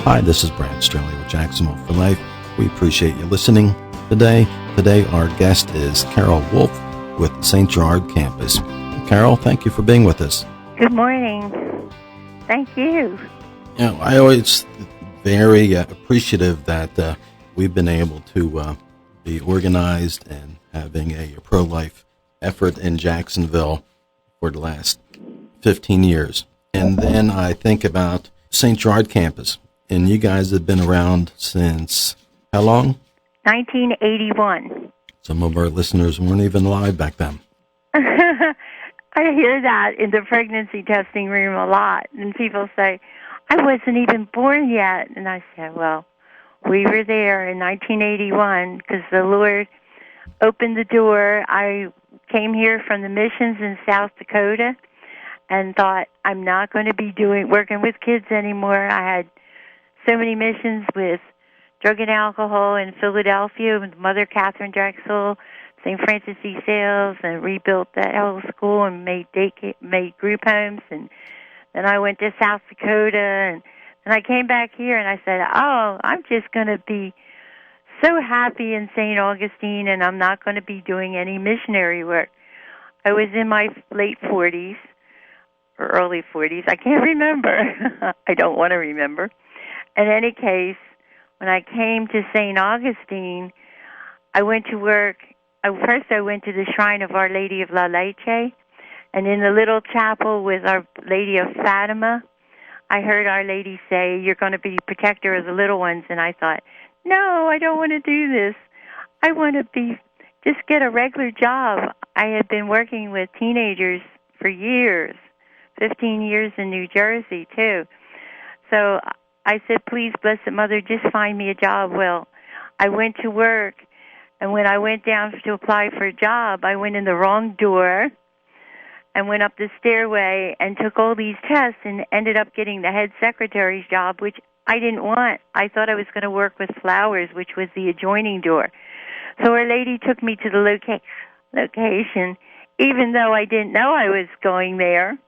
Hi, this is Brad Straley with Jacksonville For Life. We appreciate you listening today. Today, our guest is Carol Wolff with St. Gerard Campus. Carol, thank you for being with us. Good morning. Thank you. You know, I always very appreciative that we've been able to be organized and having a pro-life effort in Jacksonville for the last 15 years. And then I think about St. Gerard Campus, and you guys have been around since how long? 1981. Some of our listeners weren't even alive back then. I hear that in the pregnancy testing room a lot, and people say, I wasn't even born yet. And I said, well, we were there in 1981 because the Lord opened the door. I came here from the missions in South Dakota and thought, I'm not going to be working with kids anymore. I had so many missions with drug and alcohol in Philadelphia with Mother Catherine Drexel, St. Francis de Sales, and rebuilt that whole school and made group homes. And then I went to South Dakota, and I came back here, and I said, oh, I'm just going to be so happy in St. Augustine, and I'm not going to be doing any missionary work. I was in my late 40s. Or early 40s. I can't remember. I don't want to remember. In any case, when I came to St. Augustine, I went to work. First, I went to the Shrine of Our Lady of La Leche, and in the little chapel with Our Lady of Fatima, I heard Our Lady say, you're going to be protector of the little ones, and I thought, no, I don't want to do this. I want to just get a regular job. I had been working with teenagers for years. 15 years in New Jersey, too. So I said, please, Blessed Mother, just find me a job. Well, I went to work, and when I went down to apply for a job, I went in the wrong door and went up the stairway and took all these tests and ended up getting the head secretary's job, which I didn't want. I thought I was going to work with flowers, which was the adjoining door. So Our Lady took me to the location, even though I didn't know I was going there.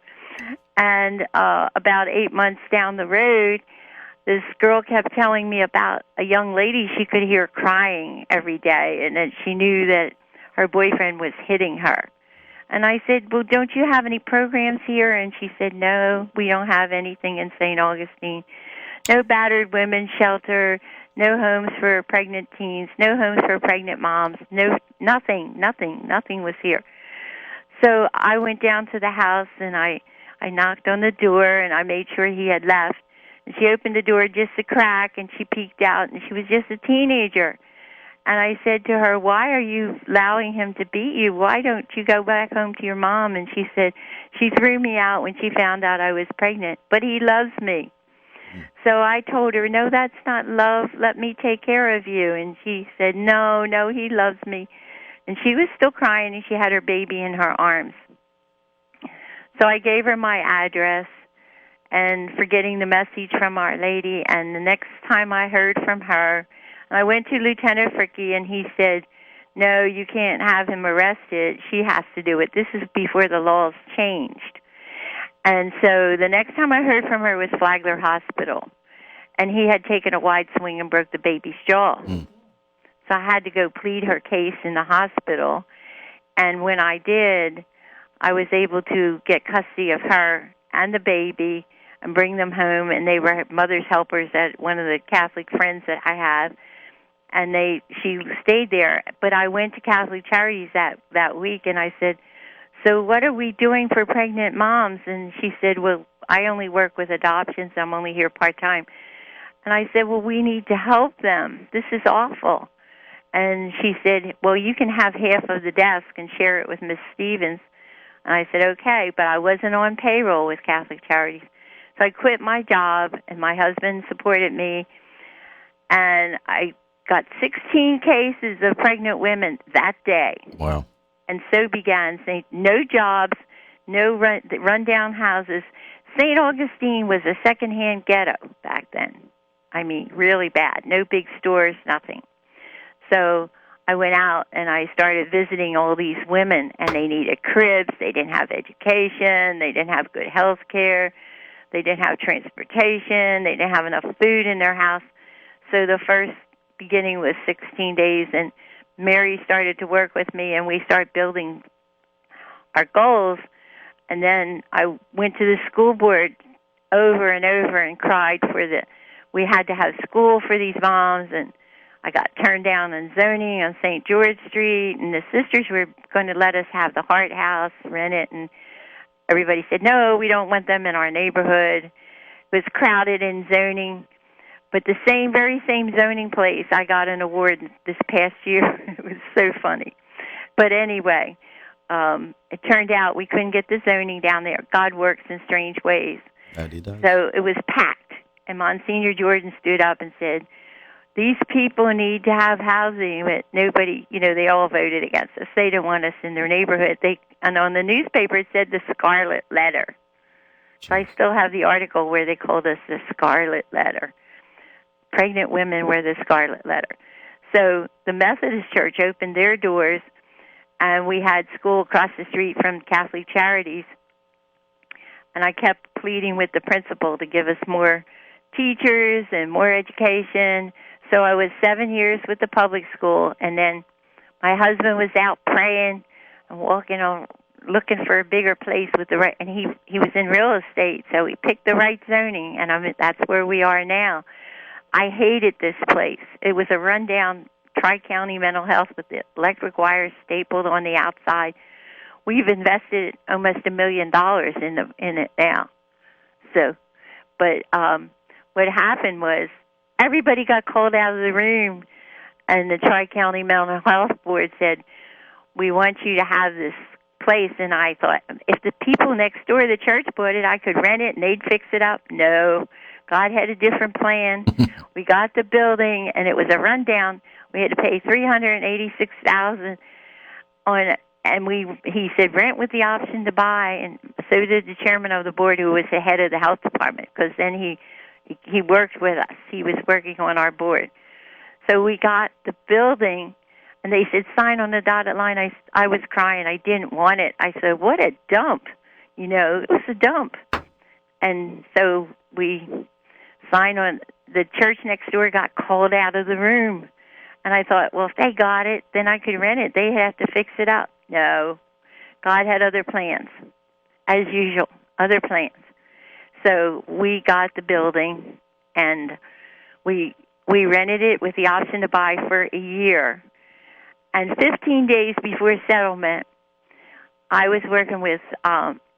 And about 8 months down the road, this girl kept telling me about a young lady she could hear crying every day, and that she knew that her boyfriend was hitting her. And I said, well, don't you have any programs here? And she said, no, we don't have anything in St. Augustine. No battered women's shelter, no homes for pregnant teens, no homes for pregnant moms, nothing was here. So I went down to the house, and I knocked on the door, and I made sure he had left. And she opened the door just a crack, and she peeked out, and she was just a teenager. And I said to her, why are you allowing him to beat you? Why don't you go back home to your mom? And she said, she threw me out when she found out I was pregnant, but he loves me. So I told her, no, that's not love. Let me take care of you. And she said, no, he loves me. And she was still crying, and she had her baby in her arms. So I gave her my address and forgetting the message from Our Lady. And the next time I heard from her, I went to Lieutenant Fricky, and he said, no, you can't have him arrested. She has to do it. This is before the laws changed. And so the next time I heard from her was Flagler Hospital. And he had taken a wide swing and broke the baby's jaw. So I had to go plead her case in the hospital. And when I did, I was able to get custody of her and the baby and bring them home, and they were mother's helpers at one of the Catholic friends that I have, and she stayed there. But I went to Catholic Charities that week, and I said, so what are we doing for pregnant moms? And she said, well, I only work with adoptions. I'm only here part-time. And I said, well, we need to help them. This is awful. And she said, well, you can have half of the desk and share it with Miss Stevens. And I said, okay, but I wasn't on payroll with Catholic Charities. So I quit my job, and my husband supported me, and I got 16 cases of pregnant women that day. Wow. And so began no jobs, no rundown houses. St. Augustine was a second-hand ghetto back then. I mean, really bad. No big stores, nothing. So I went out and I started visiting all these women, and they needed cribs. They didn't have education. They didn't have good health care. They didn't have transportation. They didn't have enough food in their house. So the first beginning was 16 days, and Mary started to work with me, and we started building our goals. And then I went to the school board over and over and cried we had to have school for these moms, and I got turned down on zoning on St. George Street, and the sisters were going to let us have the Hart House, rent it, and everybody said, no, we don't want them in our neighborhood. It was crowded in zoning. But the very same zoning place, I got an award this past year. It was so funny. But anyway, it turned out we couldn't get the zoning down there. God works in strange ways. That he does. So it was packed. And Monsignor Jordan stood up and said, these people need to have housing, but nobody, they all voted against us. They didn't want us in their neighborhood. And on the newspaper it said the Scarlet Letter. So I still have the article where they called us the Scarlet Letter. Pregnant women were the Scarlet Letter. So the Methodist Church opened their doors, and we had school across the street from Catholic Charities. And I kept pleading with the principal to give us more teachers and more education. So I was 7 years with the public school, and then my husband was out praying and walking on, looking for a bigger place with the right. And he was in real estate, so he picked the right zoning, and that's where we are now. I hated this place. It was a rundown tri-county mental health with the electric wires stapled on the outside. We've invested almost $1 million in it now. So, but what happened was everybody got called out of the room, and the Tri-County Mental Health Board said, we want you to have this place. And I thought, if the people next door to the church bought it, I could rent it and they'd fix it up. No, God had a different plan. We got the building, and it was a rundown. We had to pay $386,000 on it. And he said rent with the option to buy, and so did the chairman of the board, who was the head of the health department, because then he worked with us. He was working on our board. So we got the building, and they said sign on the dotted line. I was crying. I didn't want it. I said, what a dump. It was a dump. And so we signed on. The church next door got called out of the room. And I thought, well, if they got it, then I could rent it. They have to fix it up. No. God had other plans, as usual, other plans. So we got the building, and we rented it with the option to buy for a year. And 15 days before settlement, I was working with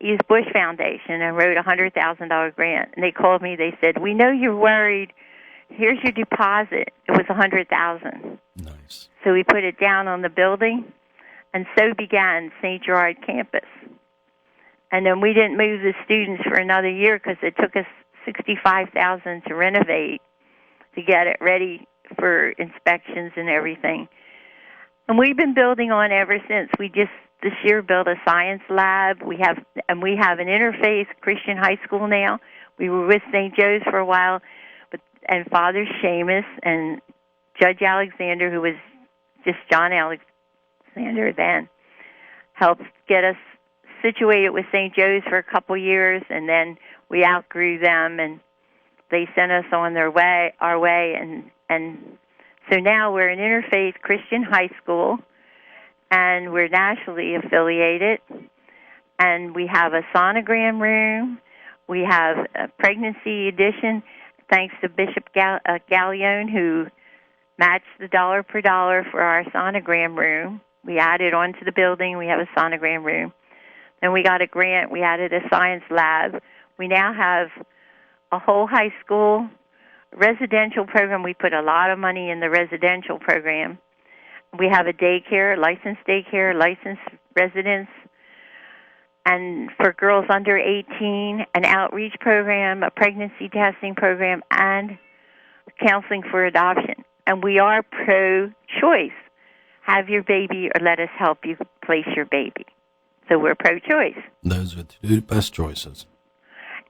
East Bush Foundation and wrote a $100,000 grant. And they called me. They said, we know you're worried. Here's your deposit. It was $100,000. Nice. So we put it down on the building, and so began St. Gerard Campus. And then we didn't move the students for another year because it took us $65,000 to renovate, to get it ready for inspections and everything. And we've been building on ever since. We just this year built a science lab. We have an interfaith Christian high school now. We were with St. Joe's for a while, and Father Seamus and Judge Alexander, who was just John Alexander then, helped get us situated with St. Joe's for a couple years, and then we outgrew them, and they sent us on our way, and so now we're an interfaith Christian high school, and we're nationally affiliated, and we have a sonogram room. We have a pregnancy edition, thanks to Bishop Gallione, who matched the dollar per dollar for our sonogram room. We added on to the building. We have a sonogram room. Then we got a grant. We added a science lab. We now have a whole high school residential program. We put a lot of money in the residential program. We have a daycare, licensed residence, and for girls under 18, an outreach program, a pregnancy testing program, and counseling for adoption. And we are pro-choice. Have your baby or let us help you place your baby. So we're pro-choice. Those are the two best choices.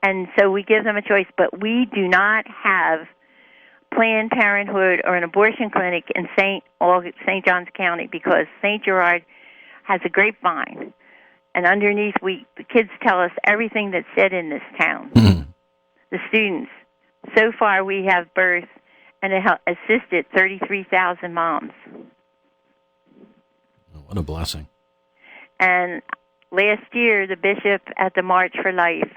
And so we give them a choice, but we do not have Planned Parenthood or an abortion clinic in St. Johns County, because St. Gerard has a grapevine. And underneath, the kids tell us everything that's said in this town. Mm-hmm. the students. So far, we have birthed and assisted 33,000 moms. What a blessing. And last year, the bishop at the March for Life,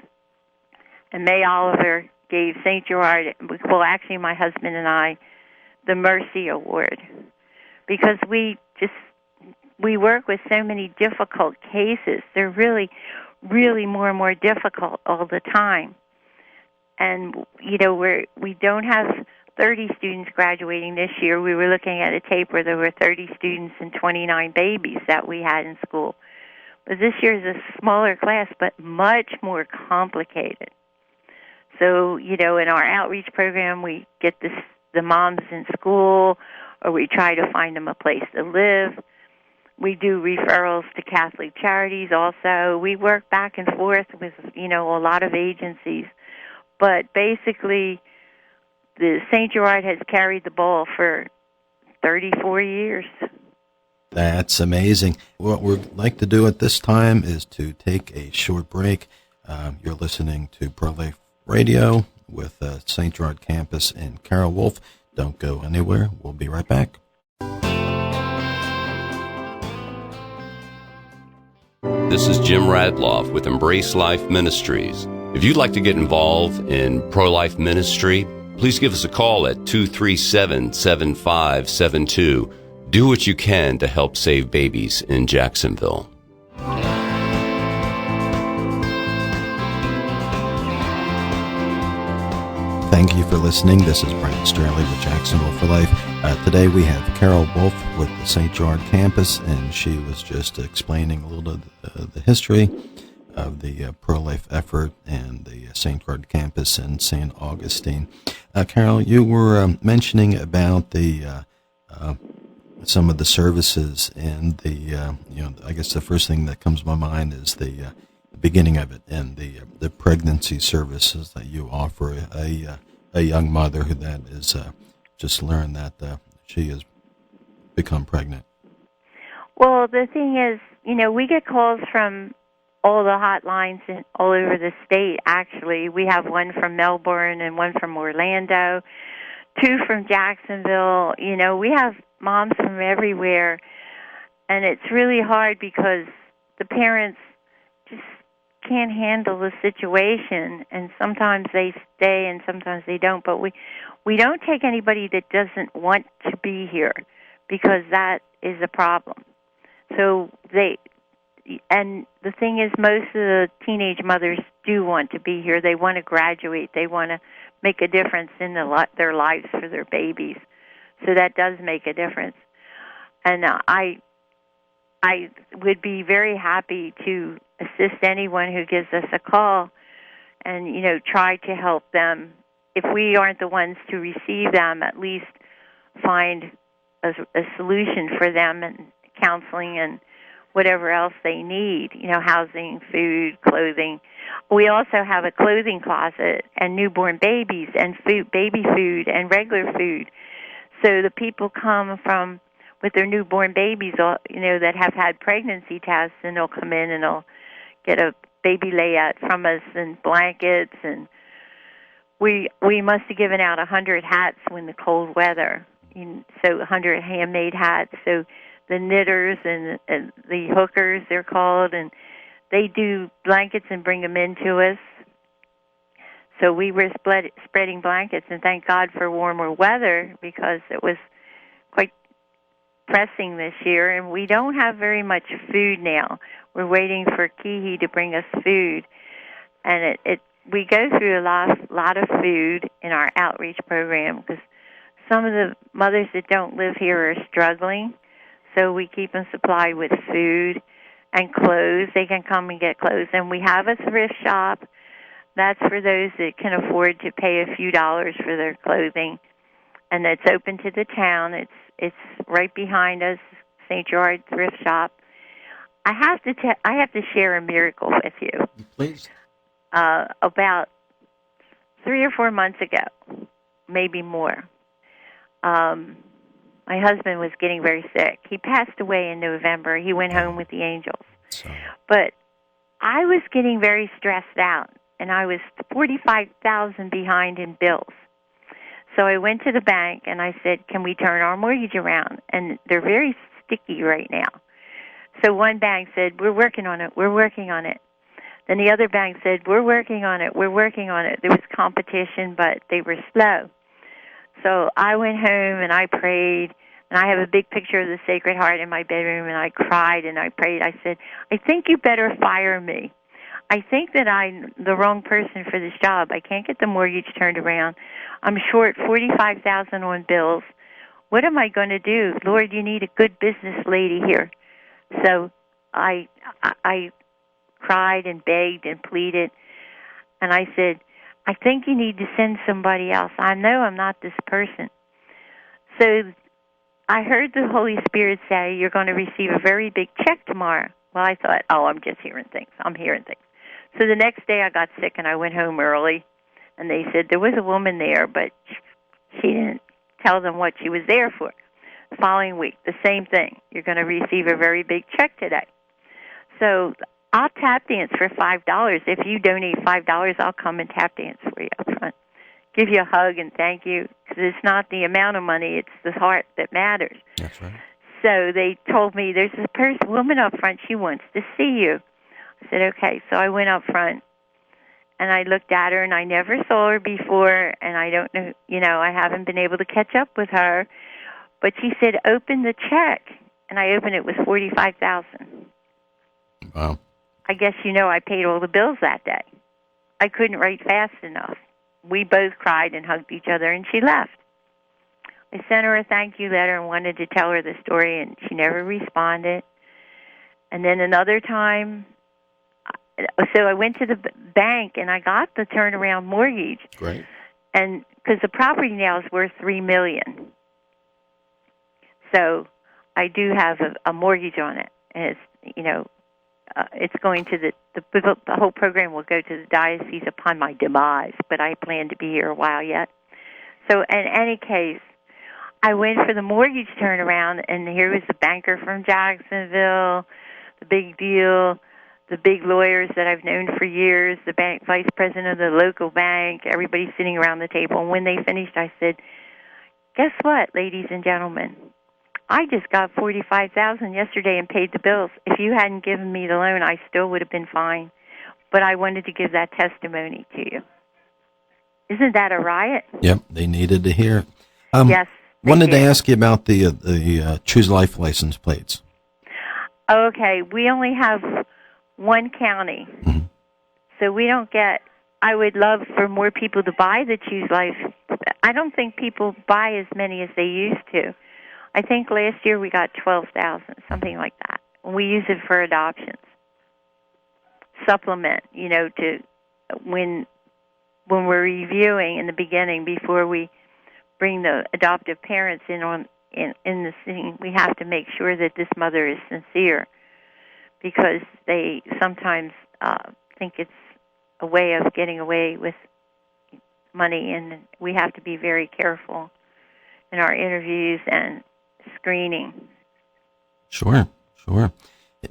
and May Oliver, gave St. Gerard, well, actually my husband and I, the Mercy Award, because we work with so many difficult cases. They're really, really more and more difficult all the time. And, you know, we don't have 30 students graduating this year. We were looking at a tape where there were 30 students and 29 babies that we had in school. But this year is a smaller class, but much more complicated. So, you know, in our outreach program, we get the moms in school, or we try to find them a place to live. We do referrals to Catholic charities also. We work back and forth with, you know, a lot of agencies. But basically, the St. Gerard has carried the ball for 34 years. That's amazing. What we'd like to do at this time is to take a short break. You're listening to Pro-Life Radio with St. Gerard Campus and Carol Wolff. Don't go anywhere. We'll be right back. This is Jim Radloff with Embrace Life Ministries. If you'd like to get involved in pro-life ministry, please give us a call at 237-7572. Do what you can to help save babies in Jacksonville. Thank you for listening. This is Brent Straley with Jacksonville For Life. Today we have Carol Wolff with the St. Gerard Campus, and she was just explaining a little of the history of the pro-life effort and the St. Gerard Campus in St. Augustine. Carol, you were mentioning about the some of the services, and the I guess the first thing that comes to my mind is the beginning of it, and the pregnancy services that you offer a young mother who that is just learned that she has become pregnant. Well, the thing is, you know, we get calls from all the hotlines all over the state, actually. We have one from Melbourne and one from Orlando, 2 from Jacksonville. You know, we have moms from everywhere, and it's really hard because the parents just can't handle the situation, and sometimes they stay and sometimes they don't. But we don't take anybody that doesn't want to be here, because that is a problem. So and the thing is, most of the teenage mothers do want to be here. They want to graduate. They want to make a difference in their lives for their babies. So that does make a difference. And I would be very happy to assist anyone who gives us a call and, you know, try to help them. If we aren't the ones to receive them, at least find a solution for them, and counseling and whatever else they need, you know, housing, food, clothing. We also have a clothing closet and newborn babies and baby food and regular food. So the people come from with their newborn babies, you know, that have had pregnancy tests, and they'll come in and they'll get a baby layout from us and blankets. And we must have given out 100 hats when the cold weather, so 100 handmade hats. So the knitters and the hookers, they're called, and they do blankets and bring them in to us. So we were spreading blankets, and thank God for warmer weather, because it was quite pressing this year, and we don't have very much food now. We're waiting for Kihi to bring us food, and we go through a lot of food in our outreach program, because some of the mothers that don't live here are struggling. So we keep them supplied with food and clothes. They can come and get clothes. And we have a thrift shop. That's for those that can afford to pay a few dollars for their clothing. And it's open to the town. It's right behind us, St. Gerard Thrift Shop. I have to share a miracle with you. Please. About 3 or 4 months ago, maybe more, my husband was getting very sick. He passed away in November. He went home with the angels. So. But I was getting very stressed out. and I was $45,000 behind in bills. So I went to the bank and I said, "Can we turn our mortgage around?" And they're very sticky right now. So one bank said, "We're working on it. We're working on it." Then the other bank said, "We're working on it. We're working on it." There was competition, but they were slow. So I went home and I prayed, and I have a big picture of the Sacred Heart in my bedroom, and I cried and I prayed. I said, "I think you better fire me. I think that I'm the wrong person for this job. I can't get the mortgage turned around. I'm short $45,000 on bills. What am I going to do? Lord, you need a good business lady here." So I cried and begged and pleaded, and I said, "I think you need to send somebody else. I know I'm not this person." So I heard the Holy Spirit say, "You're going to receive a very big check tomorrow." Well, I thought, "Oh, I'm just hearing things. I'm hearing things." So the next day I got sick and I went home early, and they said there was a woman there, but she didn't tell them what she was there for. The following week, the same thing. "You're going to receive a very big check today." So I'll tap dance for $5. If you donate $5, I'll come and tap dance for you up front. Give you a hug and thank you, because it's not the amount of money, it's the heart that matters. That's right. So they told me, "There's this woman up front, she wants to see you." I said, "Okay." So I went up front, and I looked at her, and I never saw her before, and I don't know, I haven't been able to catch up with her. But she said, "Open the check." And I opened it with $45,000. Wow. I guess I paid all the bills that day. I couldn't write fast enough. We both cried and hugged each other, and she left. I sent her a thank you letter and wanted to tell her the story, and she never responded. And then another time, so I went to the bank, and I got the turnaround mortgage. Great. And because the property now is worth $3 million. So I do have a mortgage on it, and it's, it's going to the whole program will go to the diocese upon my demise, but I plan to be here a while yet. So in any case, I went for the mortgage turnaround, and here was the banker from Jacksonville, the big deal, the big lawyers that I've known for years, the bank vice president of the local bank, everybody sitting around the table. And when they finished, I said, "Guess what, ladies and gentlemen? I just got $45,000 yesterday and paid the bills. If you hadn't given me the loan, I still would have been fine. But I wanted to give that testimony to you." Isn't that a riot? Yep, they needed to hear it. Yes. Wanted to ask you about the Choose Life license plates. Okay, we only have one county, so we don't get. I would love for more people to buy the Choose Life. I don't think people buy as many as they used to. I think last year we got 12,000, something like that. We use it for adoptions. Supplement, to when we're reviewing in the beginning, before we bring the adoptive parents in the scene, we have to make sure that this mother is sincere, because they sometimes think it's a way of getting away with money, and we have to be very careful in our interviews and screening. Sure.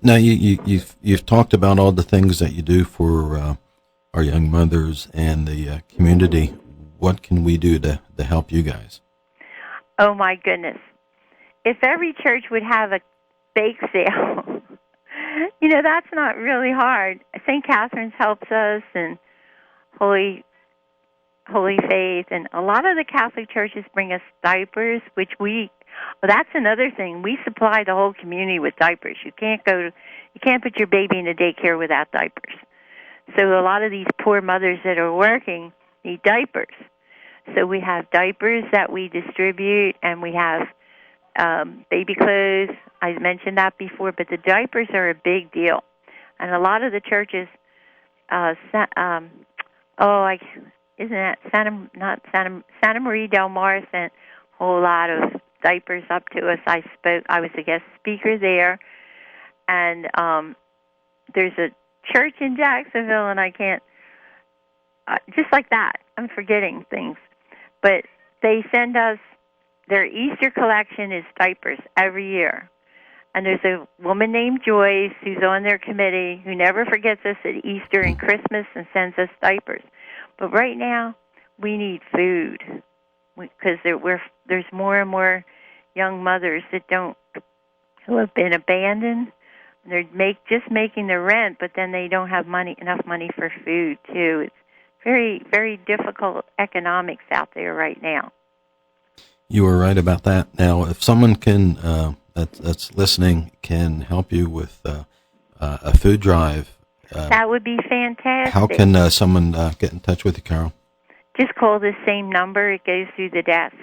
Now you've talked about all the things that you do for our young mothers and the community. What can we do to help you guys? Oh my goodness! If every church would have a bake sale, that's not really hard. St. Catherine's helps us, and Holy Faith, and a lot of the Catholic churches bring us diapers, which that's another thing. We supply the whole community with diapers. You can't put your baby in a daycare without diapers. So a lot of these poor mothers that are working need diapers. So we have diapers that we distribute, and we have baby clothes. I mentioned that before, but the diapers are a big deal. And a lot of the churches, Santa Maria del Mar sent a whole lot of diapers up to us. I was a guest speaker there, and there's a church in Jacksonville, and I can't, just like that, I'm forgetting things. But they send us, their Easter collection is diapers every year. And there's a woman named Joyce who's on their committee who never forgets us at Easter and Christmas and sends us diapers. But right now, we need food because there's more and more young mothers who have been abandoned. They're just making the rent, but then they don't have enough money for food too. It's very, very difficult economics out there right now. You were right about that. Now, if someone that's listening can help you with a food drive, that would be fantastic. How can someone get in touch with you, Carol? Just call this same number. It goes through the desk.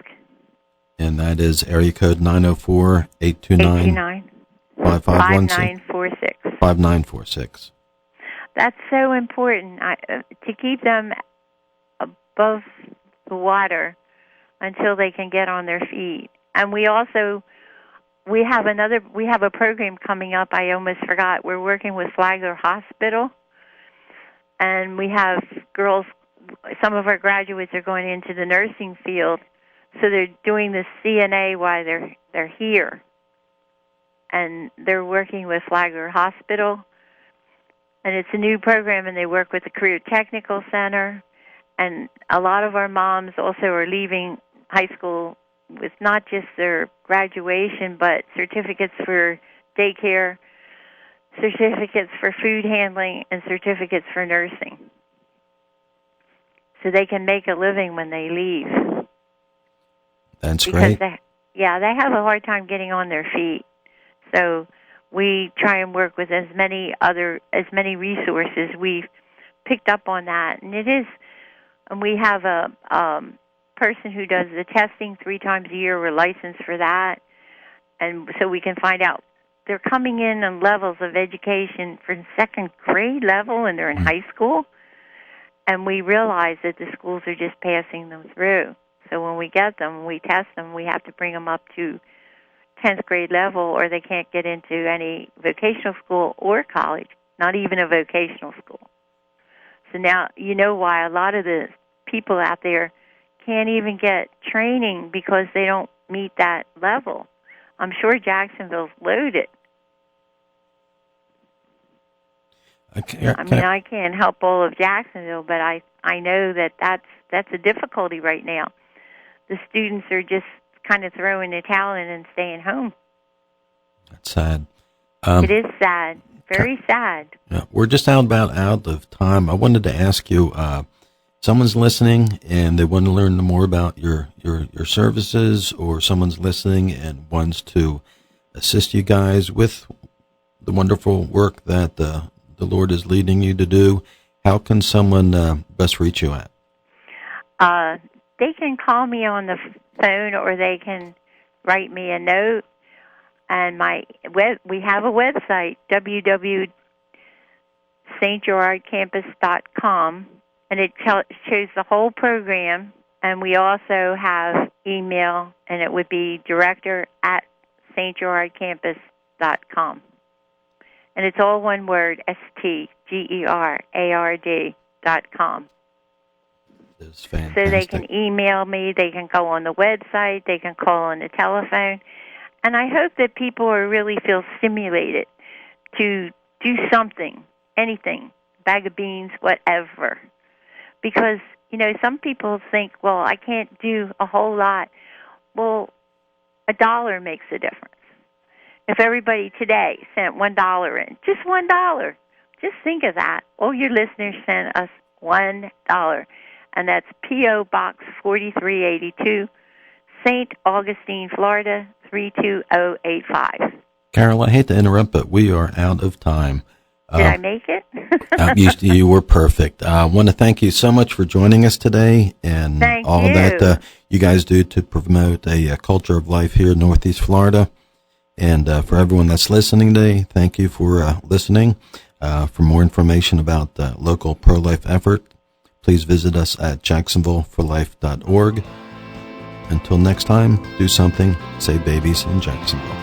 And that is area code 904-829-5516. 5946. That's so important to keep them above the water until they can get on their feet. And we have a program coming up. I almost forgot. We're working with Flagler Hospital, and we have girls. Some of our graduates are going into the nursing field, so they're doing the CNA while they're here, and they're working with Flagler Hospital. And it's a new program, and they work with the Career Technical Center. And a lot of our moms also are leaving high school with not just their graduation, but certificates for daycare, certificates for food handling, and certificates for nursing. So they can make a living when they leave. That's great. They have a hard time getting on their feet. So we try and work with as many resources. We've picked up on that, and we have a person who does the testing 3 times a year. We're licensed for that, and so we can find out. They're coming in on levels of education from 2nd grade level, and they're in high school, and we realize that the schools are just passing them through. So when we get them, we test them, we have to bring them up to 10th grade level, or they can't get into any vocational school or college, not even a vocational school. So now you know why a lot of the people out there can't even get training because they don't meet that level. I'm sure Jacksonville's loaded. I can't help all of Jacksonville, but I know that's a difficulty right now. The students are just kind of throwing the towel in and staying home. That's sad. It is sad. Very sad. Yeah, we're just about out of time. I wanted to ask you, someone's listening and they want to learn more about your services, or someone's listening and wants to assist you guys with the wonderful work that the Lord is leading you to do, how can someone best reach you at? They can call me on the phone, or they can write me a note. And we have a website, www.stgerardcampus.com, and it shows the whole program. And we also have email, and it would be director@stgerardcampus.com. And it's all one word, STGERARD.com. It's fantastic. So they can email me, they can go on the website, they can call on the telephone. And I hope that people really feel stimulated to do something, anything, bag of beans, whatever. Because, some people think, well, I can't do a whole lot. Well, $1 makes a difference. If everybody today sent $1 in, just $1, just think of that. All your listeners sent us $1. And that's P.O. Box 4382, St. Augustine, Florida, 32085. Carol, I hate to interrupt, but we are out of time. Did I make it? You were perfect. I want to thank you so much for joining us today, and that you guys do to promote a culture of life here in Northeast Florida. And for everyone that's listening today, thank you for listening. For more information about the local pro-life effort, please visit us at jacksonvilleforlife.org. Until next time, do something, save babies in Jacksonville.